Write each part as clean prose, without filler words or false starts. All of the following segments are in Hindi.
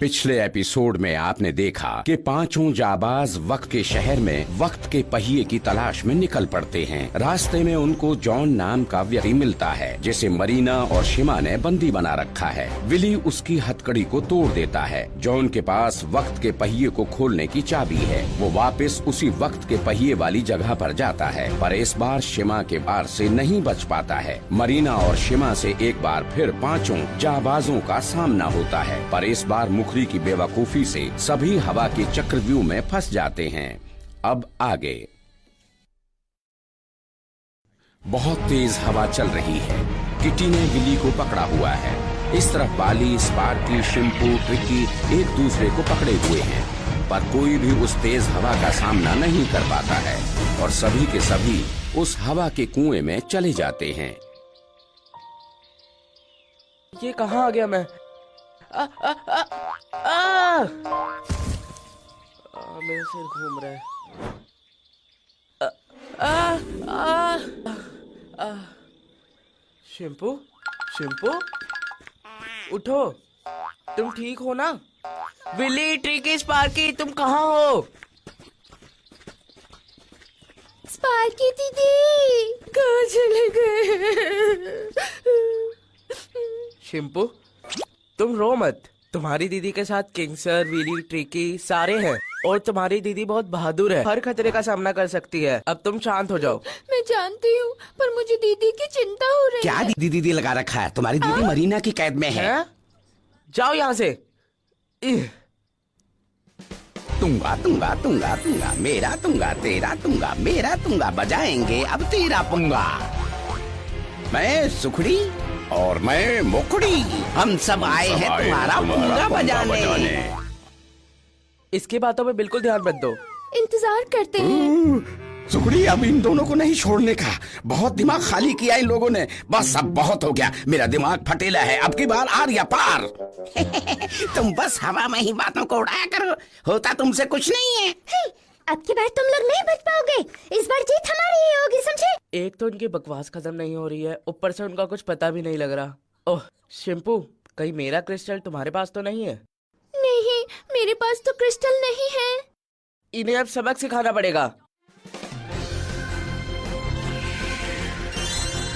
पिछले एपिसोड में आपने देखा कि पांचों जाबाज वक्त के शहर में वक्त के पहिए की तलाश में निकल पड़ते हैं। रास्ते में उनको जॉन नाम का व्यक्ति मिलता है जिसे मरीना और शिमा ने बंदी बना रखा है। विली उसकी हथकड़ी को तोड़ देता है। जॉन के पास वक्त के पहिए को खोलने की चाबी है। वो वापस उसी वक्त के पहिए वाली जगह पर जाता है, पर इस बार शिमा के वार से नहीं बच पाता है। मरीना और शिमा से एक बार फिर पांचों जाबाजों का सामना होता है, पर इस बार मुखरी की बेवकूफी से सभी हवा के चक्रव्यूह में फंस जाते हैं। अब आगे। बहुत तेज हवा चल रही है। किटी ने विली को पकड़ा हुआ है। इस तरफ बाली, स्पार्की, शिम्पू, ट्रिकी एक दूसरे को पकड़े हुए हैं, पर कोई भी उस तेज हवा का सामना नहीं कर पाता है और सभी के सभी उस हवा के कुएं में चले जाते हैं। ये कहाँ आ गया मैं? मेरा सिर घूम रहा है। शिम्पू, शिम्पू, उठो। तुम ठीक हो ना? विली, ट्रिकी, स्पार्की, तुम कहाँ हो? स्पार्की दीदी कहाँ चले गए? शिम्पू, तुम रो मत। तुम्हारी दीदी के साथ किंग सर, विली, ट्रिकी सारे हैं और तुम्हारी दीदी बहुत बहादुर है, हर खतरे का सामना कर सकती है। अब तुम शांत हो जाओ। मैं जानती हूँ, पर मुझे दीदी की चिंता हो रही क्या है। दीदी दीदी लगा रखा है? तुम्हारी दीदी मरीना की कैद में है। जाओ यहाँ से। तुंगा तुंगा तुंगा तुंगा, मेरा तुंगा तेरा तुंगा, मेरा तुंगा बजाएंगे अब तेरा पुंगा। मैं सुखड़ी और मैं मुखड़ी, हम सब आए हैं तुम्हारा पुंगा बजाने। इसकी बातों में बिल्कुल ध्यान मत दो। इंतजार करते हैं। सुखड़ी, अब इन दोनों को नहीं छोड़ने का। बहुत दिमाग खाली किया इन लोगों ने। बस अब बहुत हो गया। मेरा दिमाग फटेला है। अब की बार आर या पार। तुम बस हवा में ही बातों को उड़ाया करो, होता तुमसे कुछ नहीं है। अब की बार तुम लोग नहीं बच पाओगे। इस बार जीत हमारी ही होगी, समझे? एक तो उनकी बकवास खत्म नहीं हो रही है, ऊपर से उनका कुछ पता भी नहीं लग रहा। ओह शिम्पू, कहीं मेरा क्रिस्टल तुम्हारे पास तो नहीं है? नहीं, मेरे पास तो क्रिस्टल नहीं है। इन्हें अब सबक सिखाना पड़ेगा।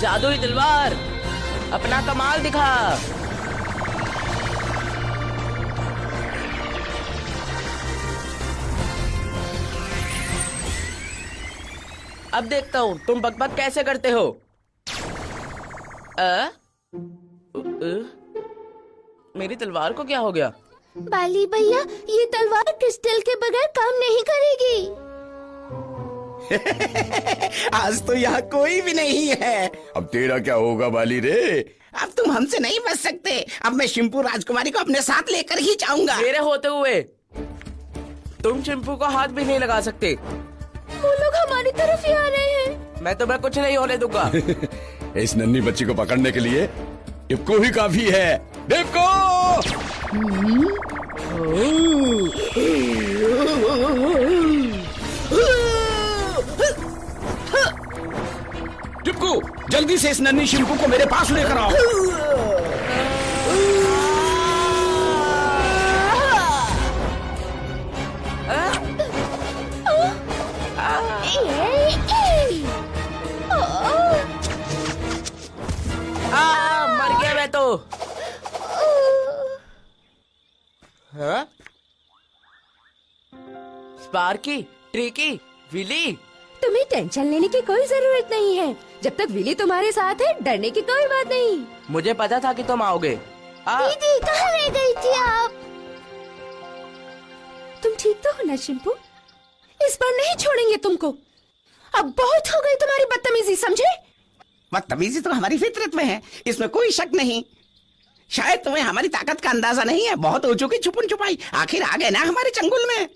जादुई तलवार, अपना कमाल दिखा। अब देखता हूँ तुम बकबक कैसे करते हो। मेरी तलवार को क्या हो गया? बाली भैया, ये तलवार क्रिस्टल के बगैर काम नहीं करेगी। आज तो यहाँ कोई भी नहीं है। अब तेरा क्या होगा बाली रे? अब तुम हमसे नहीं बच सकते। अब मैं शिम्पू राजकुमारी को अपने साथ लेकर ही जाऊंगा। मेरे होते हुए तुम शिम्पू को हाथ भी नहीं लगा सकते। वो लोग हमारी तरफ ही आ रहे हैं। मैं तुम्हें कुछ नहीं होने दूंगा। इस नन्ही बच्ची को पकड़ने के लिए इनको ही काफी है। देखो, टिप्कू, जल्दी से इस नन्ही शिम्पू को मेरे पास लेकर आओ। मर गया मैं तो। हाँ? स्पार्की, ट्रिकी, विली, तुम्हें टेंशन लेने की कोई जरूरत नहीं है। जब तक विली तुम्हारे साथ है, डरने की कोई बात नहीं। मुझे पता था कि तुम आओगे। दीदी, कहाँ रह गई थी आप? तुम ठीक तो हो ना शिम्पू? इस बार नहीं छोड़ेंगे तुमको। अब बहुत हो गई तुम्हारी बदतमीजी, समझे? बदतमीजी तो हमारी फितरत में है, इसमें कोई शक नहीं। शायद तुम्हें हमारी ताकत का अंदाजा नहीं है। बहुत हो चुकी छुपन छुपाई, आखिर आ गए ना हमारे चंगुल में।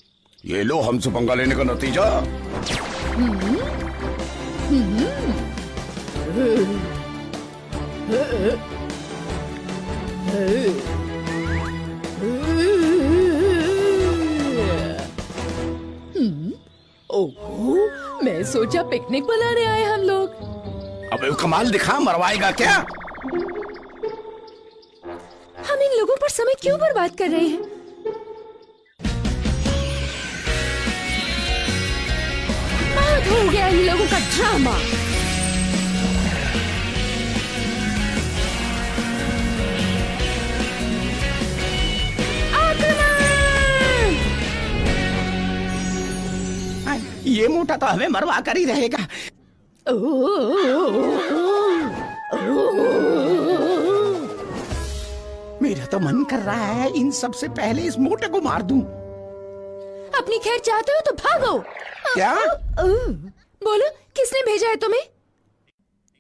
ये लो हमसे पंगा लेने का नतीजा। ओह, मैं सोचा पिकनिक मनाने आए हम लोग। अब कमाल दिखा, मरवाएगा क्या? हम इन लोगों पर समय क्यों बर्बाद कर रहे हैं? लोगों का ड्रामा। ये मोटा तो हमें मरवा कर ही रहेगा। मेरा तो मन कर रहा है इन सब से पहले इस मोटे को मार दूं। अपनी खैर चाहते हो तो भागो। क्या? बोलो, किसने भेजा है तुम्हें?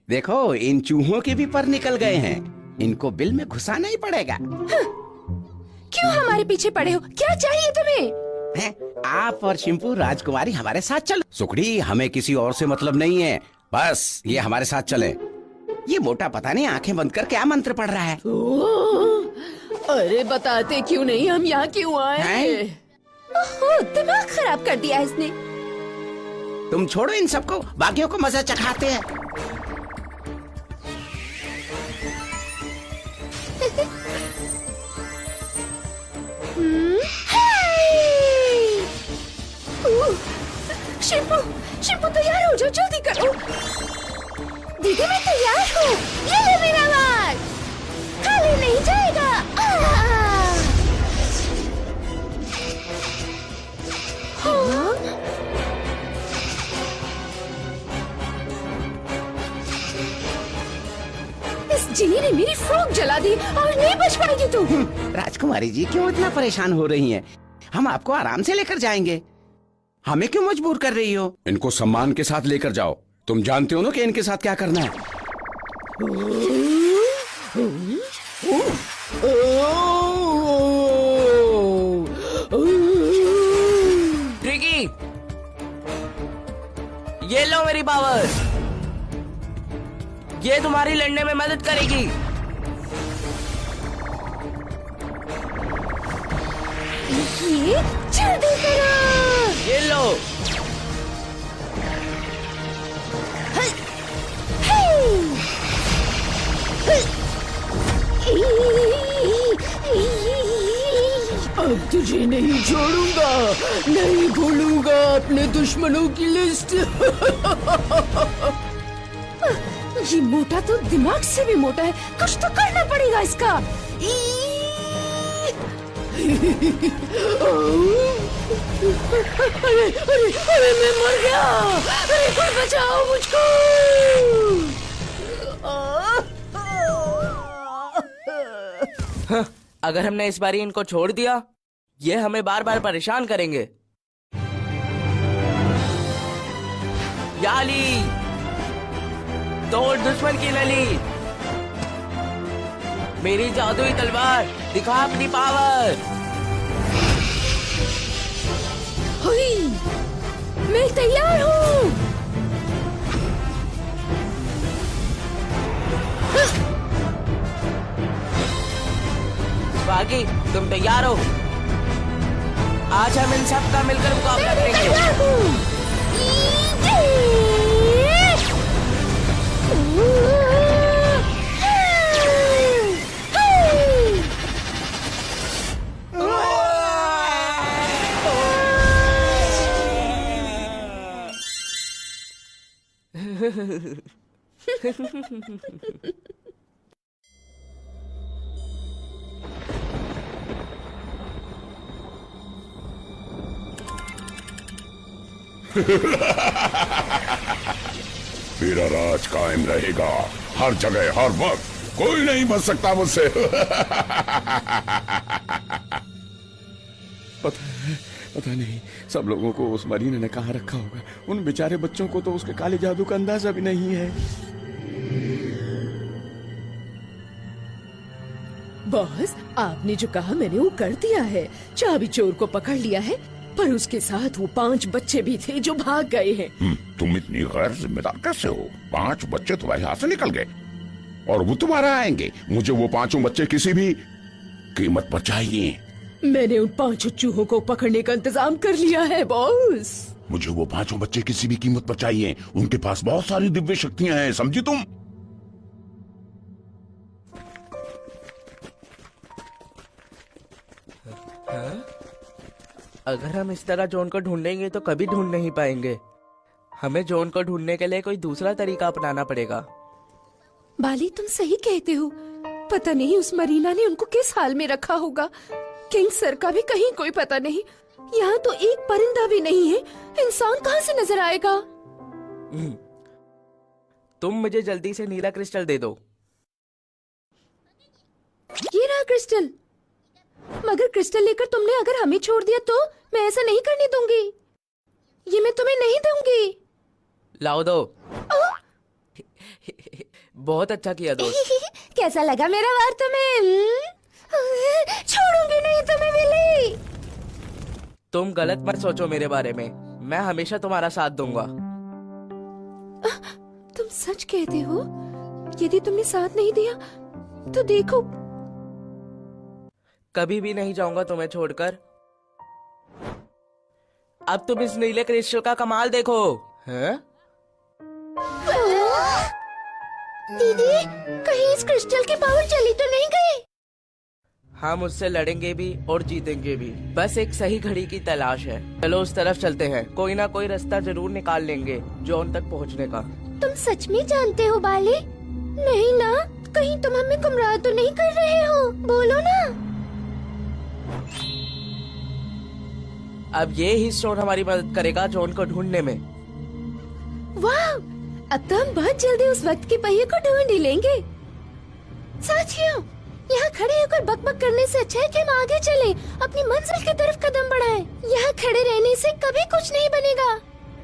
देखो, इन चूहों के भी पर निकल गए हैं, इनको बिल में घुसाना ही पड़ेगा। क्यों हमारे पीछे पड़े हो? क्या चाहिए तुम्हें? हैं? आप और शिम्पू राजकुमारी हमारे साथ चलो। सुखड़ी, हमें किसी और से मतलब नहीं है, बस ये हमारे साथ चले। ये मोटा पता नहीं आंखें बंद कर क्या मंत्र पढ़ रहा है। अरे बताते क्यों नहीं, हम यहाँ क्यों आए? ओहो, दिमाग खराब कर दिया इसने। तुम छोड़ो इन सबको, बाकियों को मजा चखाते हैं। शिम्पू, शिम्पू तैयार हो जाओ, जल्दी करो। दीदी मैं तैयार हूँ, ये ले मेरा मार, खाली नहीं जाएगा। इस जिनी ने मेरी फ्रॉक जला दी और नहीं बच पाएगी तू। राजकुमारी जी क्यों इतना परेशान हो रही हैं? हम आपको आराम से लेकर जाएंगे, हमें क्यों मजबूर कर रही हो? इनको सम्मान के साथ लेकर जाओ, तुम जानते हो ना कि इनके साथ क्या करना है। ट्रिकी, ये लो मेरी पावर, ये तुम्हारी लड़ने में मदद करेगी। ये जल्दी करो। ये लो। अब तुझे नहीं छोड़ूंगा, नहीं भूलूंगा अपने दुश्मनों की लिस्ट। ये मोटा तो दिमाग से भी मोटा है, कुछ तो करना पड़ेगा इसका। अरे अरे अरे मैं मर गया, अरे कोई बचाओ मुझको। हाँ, अगर हमने इस बारी इनको छोड़ दिया, ये हमें बार बार परेशान करेंगे। याली, तोड़ दुश्मन की नली, मेरी जादुई तलवार, दिखा अपनी पावर। हुई, मैं तैयार हूँ। बाकी तुम तैयार हो? आज हम इन सब का मिलकर मुकाबला करेंगे। मेरा राज कायम रहेगा, हर जगह हर वक्त, कोई नहीं बच सकता मुझसे। पता नहीं सब लोगों को उस मरीने ने कहाँ रखा होगा। उन बेचारे बच्चों को तो उसके काले जादू का अंदाजा भी नहीं है। बॉस, आपने जो कहा मैंने वो कर दिया है। चाबी चोर को पकड़ लिया है, पर उसके साथ वो 5 बच्चे भी थे जो भाग गए हैं। तुम इतनी गैर जिम्मेदार कैसे हो? 5 बच्चे तुम्हारे हाथ से निकल गए और वो तुम्हारा आएंगे। मुझे वो 5 बच्चे किसी भी कीमत पर चाहिए। मैंने उन 5 चूहों को पकड़ने का इंतजाम कर लिया है बॉस। मुझे वो 5 बच्चे किसी भी कीमत पर चाहिए। उनके पास बहुत सारी दिव्य शक्तियां हैं, समझी तुम? अगर हम इस तरह जॉन को ढूंढेंगे तो कभी ढूंढ नहीं पाएंगे। हमें जॉन को ढूंढने के लिए कोई दूसरा तरीका अपनाना पड़ेगा। बाली तुम सही कहते हो। पता नहीं उस मरीना ने उनको किस हाल में रखा होगा। किंग सर का भी कहीं कोई पता नहीं। यहाँ तो एक परिंदा भी नहीं है। इंसान कहाँ से नजर आएगा? तुम मुझे जल्दी से नीला क्रिस्टल दे दो। ये रहा क्रिस्टल। मगर क्रिस्टल लेकर तुमने अगर हमें छोड़ दिया तो मैं ऐसा नहीं करने दूंगी। ये मैं तुम्हें नहीं दूंगी। लाओ दो। बहुत अच्छा किया दोस्त। कैसा लगा मेरा वार तुम्हें? छोड़ूंगी नहीं तुम्हें बिल्ली। तुम गलत मत सोचो मेरे बारे में। मैं हमेशा तुम्हारा साथ दूंगा। तुम सच कहते हो? यदि तुमने साथ नहीं दिया तो देखो। कभी भी नहीं जाऊंगा तुम्हें छोड़कर। अब तुम इस नीले क्रिस्टल का कमाल देखो। हैं? दीदी, कहीं इस क्रिस्टल की पावर चली तो नहीं गई? हम उससे लड़ेंगे भी और जीतेंगे भी। बस एक सही घड़ी की तलाश है। चलो उस तरफ चलते हैं। कोई ना कोई रास्ता जरूर निकाल लेंगे जॉन तक पहुंचने का। तुम सच में जानते हो बाले? नहीं ना? कहीं तुम हमें गुमराह तो नहीं कर रहे हो? बोलो ना। अब ये ही स्टोन हमारी मदद करेगा जॉन को ढूंढने में। वाह! अब तो हम बहुत जल्दी उस वक्त के पहिए को ढूंढ ही लेंगे। साथियों, यहाँ खड़े होकर बकबक करने से अच्छा है कि हम आगे चलें, अपनी मंजिल की तरफ कदम बढ़ाएं। यहाँ खड़े रहने से कभी कुछ नहीं बनेगा।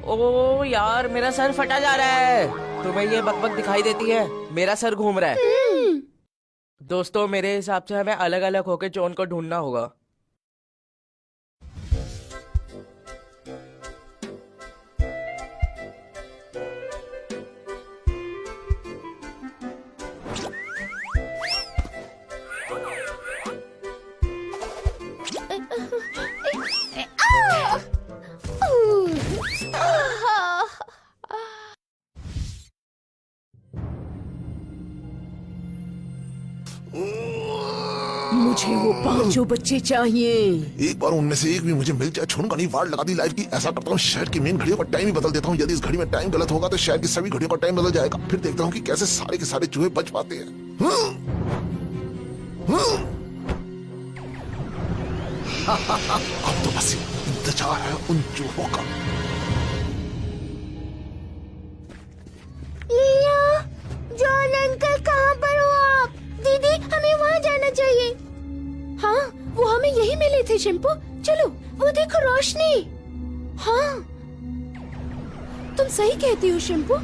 ओ यार, मेरा सर फटा जा रहा है। तुम्हें ये बकबक दिखाई देती है? मेरा सर घूम रहा है। दोस्तों, मेरे हिसाब से हमें अलग अलग होकर जॉन को ढूंढना होगा। मुझे वो पांचों बच्चे चाहिए। एक बार उनमें से एक भी मुझे मिल जाए। छोड़ूंगा नहीं। वार्ड लगा दी लाइफ की। ऐसा करता हूँ, शहर की मेन घड़ियों का टाइम ही बदल देता हूँ। यदि इस घड़ी में टाइम गलत होगा तो शहर की सभी घड़ियों का टाइम बदल जाएगा। फिर देखता हूँ कि कैसे सारे के सारे चूहे बच पाते हैं। अब तो बस इंतजार है उन चूहों का। लिया, जॉन अंकल कहाँ पर हो आप? दीदी, हमें वहाँ जाना चाहिए। हाँ, वो हमें यही मिले थे शिम्पू। चलो, वो देखो रोशनी। हाँ, तुम सही कहती हो शिम्पू।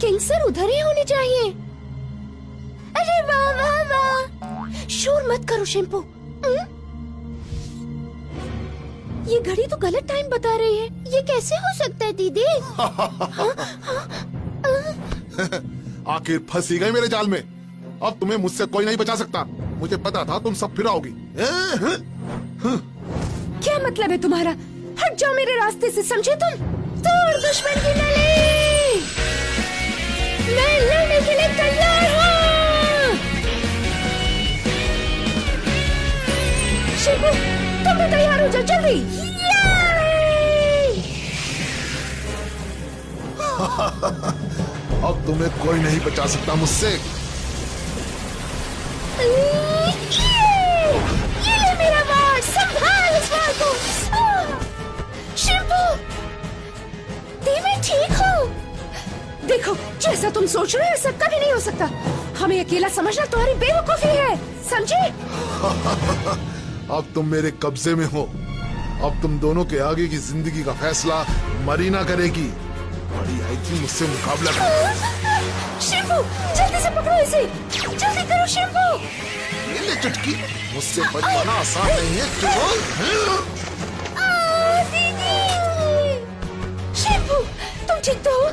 किंग सर उधर ही होने चाहिए। अरे वाह वाह वाह। शोर मत करो शिम्पू। ये घड़ी तो गलत टाइम बता रही है। ये कैसे हो सकता है दीदी? आखिर फंस ही गए मेरे जाल में। अब तुम्हें मुझसे कोई नहीं बचा सकता। मुझे पता था तुम सब फिर आओगी। क्या मतलब है तुम्हारा? हट जाओ मेरे रास्ते से, समझे तुम? तोड़ दुश्मन की नली। मैं लड़ने के लिए तैयार हूँ। शिबू, तुम भी तैयार हो जाओ जल्दी। अब तुम्हें कोई नहीं बचा सकता मुझसे। ये ले मेरा वार, संभाल इस वार को। शिबू, मैं ठीक हूँ। देखो, जैसा तुम सोच रहे हो ऐसा कभी नहीं हो सकता। हमें अकेला समझना तुम्हारी बेवकूफी है, समझे? अब तुम मेरे कब्जे में हो। अब तुम दोनों के आगे की जिंदगी का फैसला मरीना करेगी। बड़ी आई थी मुझसे मुकाबला कर। शिम्पू, जल्दी से पकड़ो इसे। जल्दी करो शिम्पू। ये ले चुटकी। मुझसे बच पाना आसान नहीं है। शिम्पू, तुम ठीक तो हो?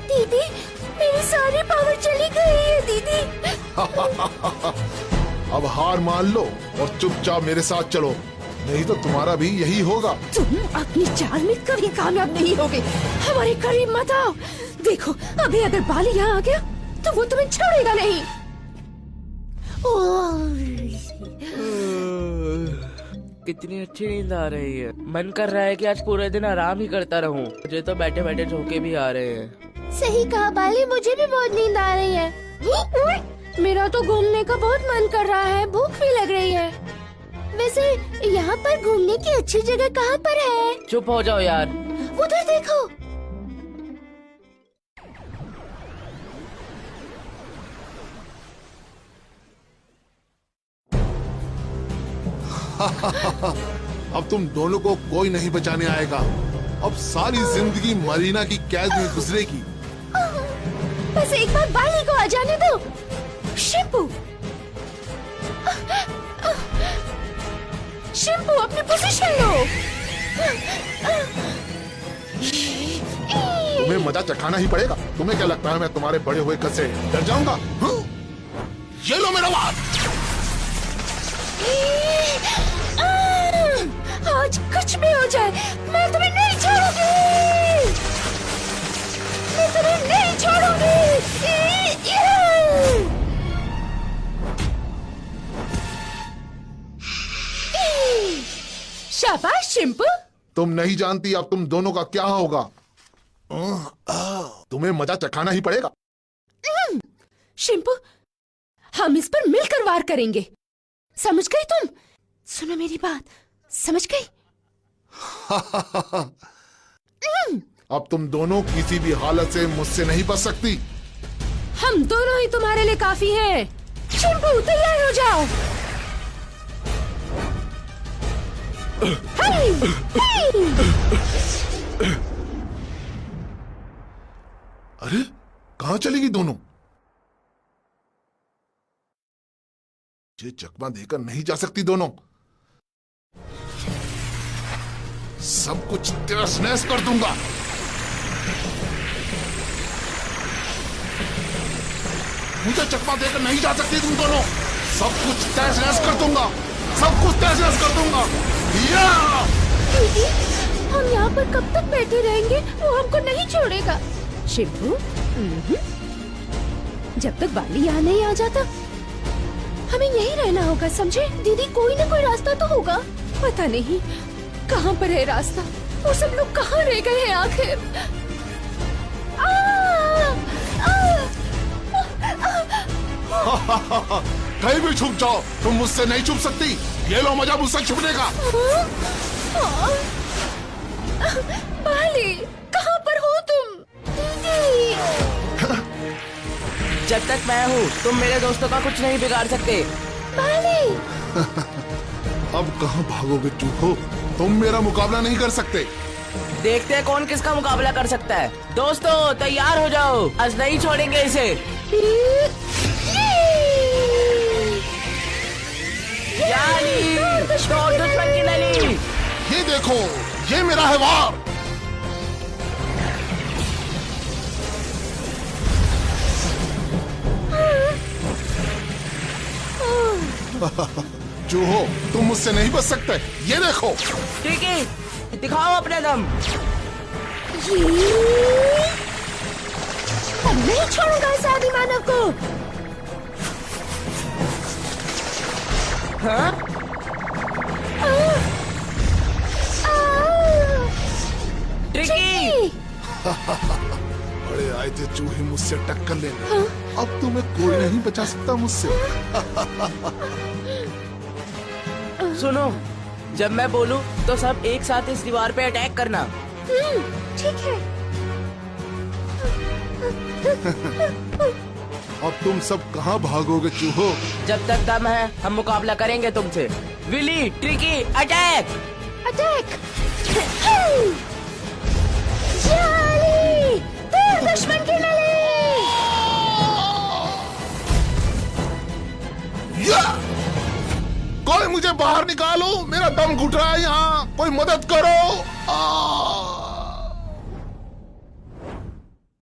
दीदी, मेरी सारी पावर चली गई है दीदी। अब हार मान लो और चुपचाप मेरे साथ चलो, नहीं तो तुम्हारा भी यही होगा। तुम अपनी चाल में कभी कामयाब नहीं होगे। हमारे करीब मत आओ। देखो, अभी अगर बाली यहाँ आ गया तो वो तुम्हें छोड़ेगा नहीं। कितनी अच्छी नींद आ रही है। मन कर रहा है कि आज पूरे दिन आराम ही करता रहूं। मुझे तो बैठे बैठे झोंके भी आ रहे हैं। सही कहा बाली, मुझे भी बहुत नींद आ रही है। मेरा तो घूमने का बहुत मन कर रहा है, भूख भी लग रही है। वैसे यहाँ पर घूमने की अच्छी जगह कहाँ पर है? चुप हो जाओ यार। उधर देखो। अब तुम दोनों को कोई नहीं बचाने आएगा। अब सारी जिंदगी मरीना की कैद में गुजरेगी। बस एक बार बाली को आ जाने दो। शिंपू, शिंपू अपनी पोजीशन लो। तुम्हें मजा चखाना ही पड़ेगा। तुम्हें क्या लगता है मैं तुम्हारे बड़े हुए कद से डर जाऊंगा? ये लो मेरा वार। आज कुछ भी हो जाए, मैं तुम्हें नहीं छोड़ूंगी। मैं तुम्हें नहीं छोड़ूंगी। शाबाश शिंपू। तुम नहीं जानती अब तुम दोनों का क्या होगा। तुम्हें मजा चखाना ही पड़ेगा। शिंपू, हम इस पर मिलकर वार करेंगे। समझ गई तुम? सुनो मेरी बात, समझ गई? अब तुम दोनों किसी भी हालत से मुझसे नहीं बच सकती। हम दोनों ही तुम्हारे लिए काफी हैं। शिंपू तैयार हो जाओ। हाय, हाय। अरे कहां चलेगी दोनों? ये चकमा देकर नहीं जा सकती दोनों। सब कुछ तहस नहस कर दूंगा। मुझे चकमा देकर नहीं जा सकती तुम दोनों। सब कुछ तहस नहस कर दूंगा। सब कुछ तहस नहस कर दूंगा। या! दीदी, हम यहाँ पर कब तक बैठे रहेंगे? वो हमको नहीं छोड़ेगा। शिंपू, जब तक बाली यहाँ नहीं आ जाता हमें यहीं रहना होगा, समझे? दीदी, कोई ना कोई रास्ता तो होगा। पता नहीं कहाँ पर है रास्ता। वो सब लोग कहाँ रह गए हैं आखिर? कहीं भी छुप जाओ, तुम मुझसे नहीं छुप सकती। ये लो मजा मुझसे छुपने का। बाली, कहाँ पर हो तुम? दीदी, जब तक मैं हूँ तुम मेरे दोस्तों का कुछ नहीं बिगाड़ सकते। बाली। अब कहाँ भागोगे चूहो? तुम मेरा मुकाबला नहीं कर सकते। देखते हैं कौन किसका मुकाबला कर सकता है। दोस्तों तैयार हो जाओ, आज नहीं छोड़ेंगे इसे। यानी तो दुश्मन की नली। ये देखो, ये मेरा है वार। चूहो, तुम मुझसे नहीं बच सकते। ये देखो। ठीक है, दिखाओ अपने दम। अब नहीं छोड़ूंगा इस आदि मानव को। हाँ? ट्रिकी। बड़े आए थे चूहे मुझसे टक्कर लेने। अब तुम्हें कोई नहीं बचा सकता मुझसे। सुनो, जब मैं बोलूं तो सब एक साथ इस दीवार पे अटैक करना। ठीक है। अब तुम सब कहाँ भागोगे चूहो? जब तक दम है हम मुकाबला करेंगे तुमसे। Wily, tricky, attack. अटैक। जाली, दूर दुश्मन की नली। या! कोई मुझे बाहर निकालो, मेरा दम घुट रहा है यहाँ। कोई मदद करो।